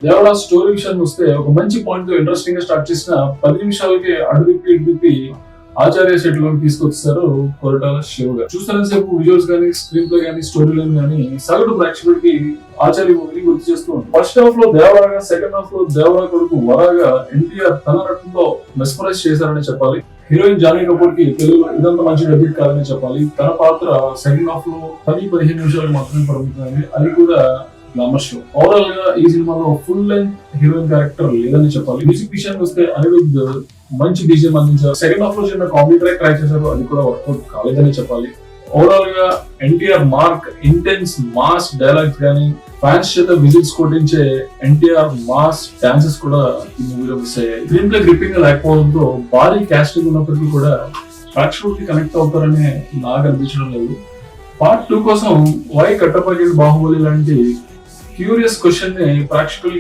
Devara story విషయానికి వస్తే ఒక మంచి పాయింట్ తో ఇంట్రెస్టింగ్ గా స్టార్ట్ చేసిన 10 నిమిషాలకి అడుగుపి ఆచార్య సెట్ లోకి తీసుకొచ్చారు కొరటాల శివ గారు. చూస్తున్నంతసేపు విజువల్స్ కానీ, స్క్రీన్ ప్లే కానీ, స్టోరీ లైన్ కానీ సగటు ప్రేక్షకుడికి ఆచార్య మూవీని గుర్తు చేస్తూ ఉంది. ఫస్ట్ హాఫ్ లో దేవరాగా, సెకండ్ హాఫ్ లో దేవరా కొడుకు వరాగా ఎన్టీఆర్ తన రకంలో మెస్మరైజ్ చేశారని చెప్పాలి. హీరోయిన్ జాన్వీ కపూర్ కి తెలుగులో ఇదంతా మంచి డెబ్యూట్ కాదని చెప్పాలి. తన పాత్ర సెకండ్ హాఫ్ లో 10-15 నిమిషాలు మాత్రమే పరిమితమైంది. అది కూడా గ్లామర్ షో. ఓవరాల్ గా ఈ సినిమాలో ఫుల్ లెంత్ హీరోయిన్ క్యారెక్టర్ లేదని చెప్పాలి. మ్యూజిక్ విషయానికి వస్తే అనిరుద్ధ్ మంచి బీజిఎం అందించారు. సెకండ్ హాఫ్ లో చిన్న కామెడీ ట్రాక్ ట్రై చేశారు, అది కూడా వర్కౌట్ కాలేదని చెప్పాలి. ఓవరాల్ గా NTR mark, intense mass dialogues గానీ, ఫ్యాన్స్ చేత విజిల్స్ కొట్టించే ఎన్టీఆర్ మాస్ డాన్సెస్ కూడా ఈ మూవీలో మిస్ అయ్యాయి. స్క్రీన్ ప్లే గ్రిప్పింగ్ గా లేకపోవడంతో భారీ కాస్టింగ్ ఉన్నప్పటికీ కూడా ప్రేక్షకుడికి కనెక్ట్ అవుతారని నాకు అనిపించడం లేదు. పార్ట్ 2 కోసం వై కట్టపల్లి బాహుబలి లాంటి క్యూరియస్ క్వశ్చన్ ని ప్రేక్షకులకి